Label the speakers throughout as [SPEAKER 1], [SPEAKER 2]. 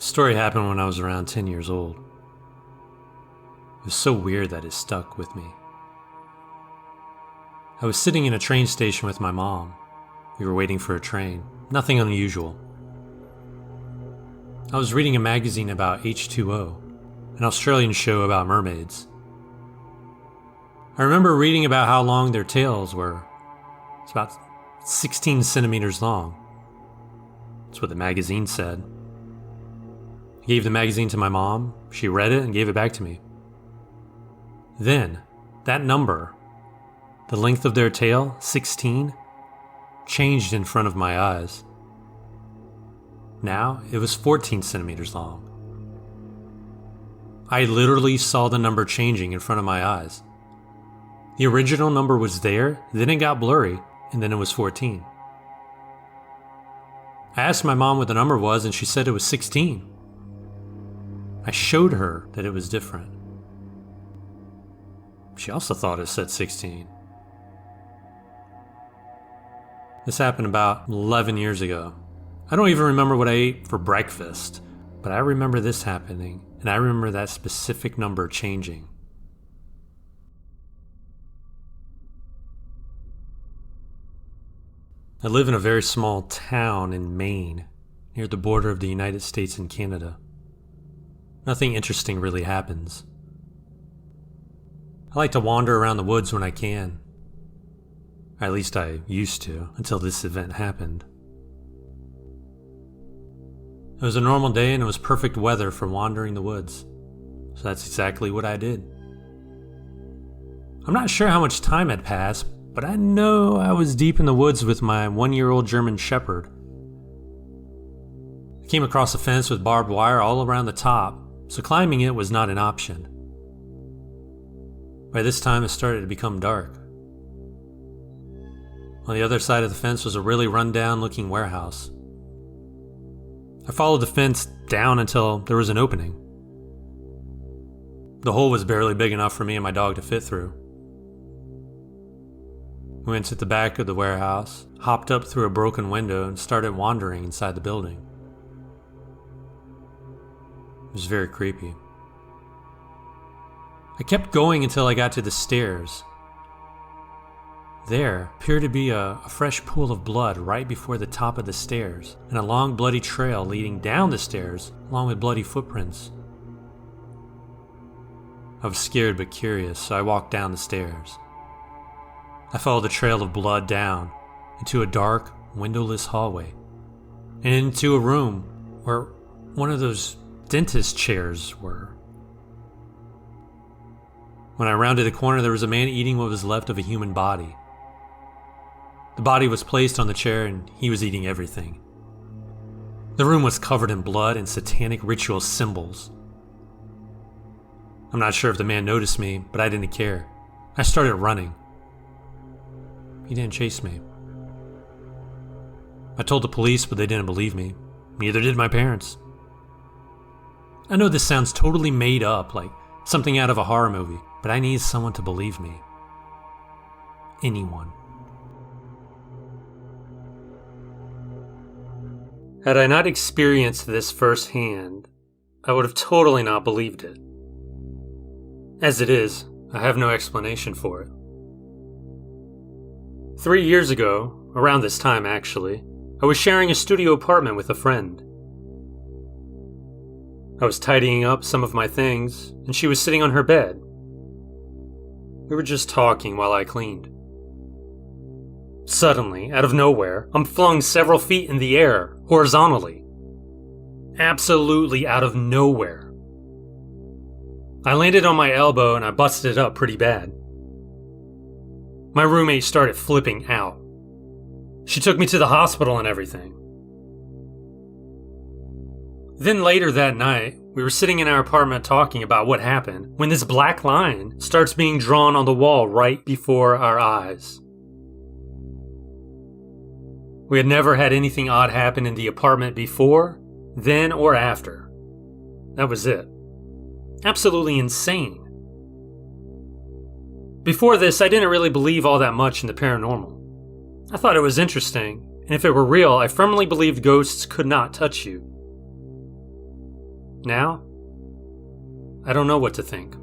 [SPEAKER 1] Story happened when I was around 10 years old. It was so weird that it stuck with me. I was sitting in a train station with my mom. We were waiting for a train. Nothing unusual. I was reading a magazine about H2O, an Australian show about mermaids. I remember reading about how long their tails were. It's about 16 centimeters long. That's what the magazine said. I gave the magazine to my mom. She read it and gave it back to me. Then, that number, the length of their tail, 16, changed in front of my eyes. Now, it was 14 centimeters long. I literally saw the number changing in front of my eyes. The original number was there, then it got blurry, and then it was 14. I asked my mom what the number was, and she said it was 16. I showed her that it was different. She also thought it said 16. This happened about 11 years ago. I don't even remember what I ate for breakfast, but I remember this happening, and I remember that specific number changing. I live in a very small town in Maine, near the border of the United States and Canada. Nothing interesting really happens. I like to wander around the woods when I can. At least I used to, until this event happened. It was a normal day and it was perfect weather for wandering the woods, so that's exactly what I did. I'm not sure how much time had passed, but I know I was deep in the woods with my 1-year-old German Shepherd. I came across a fence with barbed wire all around the top, so climbing it was not an option. By this time, it started to become dark. On the other side of the fence was a really run-down looking warehouse. I followed the fence down until there was an opening. The hole was barely big enough for me and my dog to fit through. We went to the back of the warehouse, hopped up through a broken window, and started wandering inside the building. It was very creepy. I kept going until I got to the stairs. There appeared to be a fresh pool of blood right before the top of the stairs, and a long bloody trail leading down the stairs along with bloody footprints. I was scared but curious, so I walked down the stairs. I followed the trail of blood down into a dark, windowless hallway, and into a room where one of those dentist chairs were. When I rounded a corner, there was a man eating what was left of a human body. The body was placed on the chair and he was eating everything. The room was covered in blood and satanic ritual symbols. I'm not sure if the man noticed me, but I didn't care. I started running. He didn't chase me. I told the police, but they didn't believe me. Neither did my parents. I know this sounds totally made up, like something out of a horror movie, but I need someone to believe me. Anyone. Had I not experienced this firsthand, I would have totally not believed it. As it is, I have no explanation for it. 3 years ago, around this time actually, I was sharing a studio apartment with a friend. I was tidying up some of my things, and she was sitting on her bed. We were just talking while I cleaned. Suddenly, out of nowhere, I'm flung several feet in the air, horizontally. Absolutely out of nowhere. I landed on my elbow and I busted it up pretty bad. My roommate started flipping out. She took me to the hospital and everything. Then later that night, we were sitting in our apartment talking about what happened when this black line starts being drawn on the wall right before our eyes. We had never had anything odd happen in the apartment before, then, or after. That was it. Absolutely insane. Before this, I didn't really believe all that much in the paranormal. I thought it was interesting, and if it were real, I firmly believed ghosts could not touch you. Now, I don't know what to think.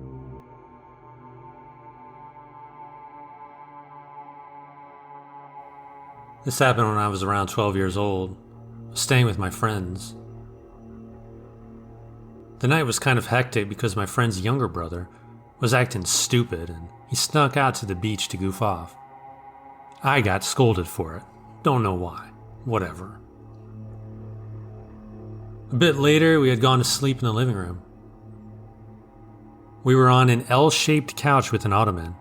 [SPEAKER 1] This happened when I was around 12 years old, staying with my friends. The night was kind of hectic because my friend's younger brother was acting stupid and he snuck out to the beach to goof off. I got scolded for it. Don't know why. Whatever. A bit later, we had gone to sleep in the living room. We were on an L-shaped couch with an ottoman.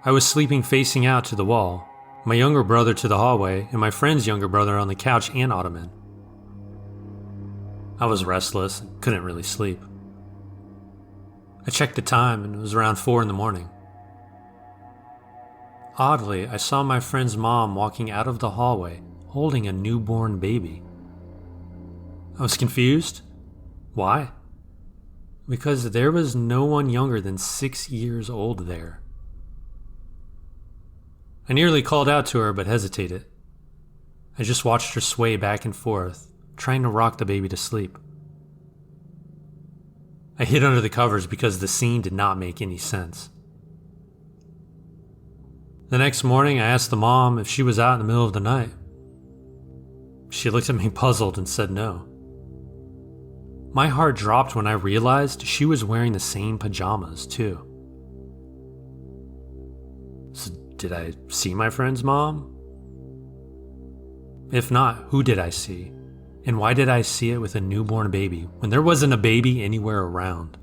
[SPEAKER 1] I was sleeping facing out to the wall, my younger brother to the hallway, and my friend's younger brother on the couch and ottoman. I was restless and couldn't really sleep. I checked the time and it was around 4 a.m. Oddly, I saw my friend's mom walking out of the hallway holding a newborn baby. I was confused. Why? Because there was no one younger than 6 years old there. I nearly called out to her but hesitated. I just watched her sway back and forth, trying to rock the baby to sleep. I hid under the covers because the scene did not make any sense. The next morning, I asked the mom if she was out in the middle of the night. She looked at me puzzled and said no. My heart dropped when I realized she was wearing the same pajamas, too. So, did I see my friend's mom? If not, who did I see? And why did I see it with a newborn baby when there wasn't a baby anywhere around?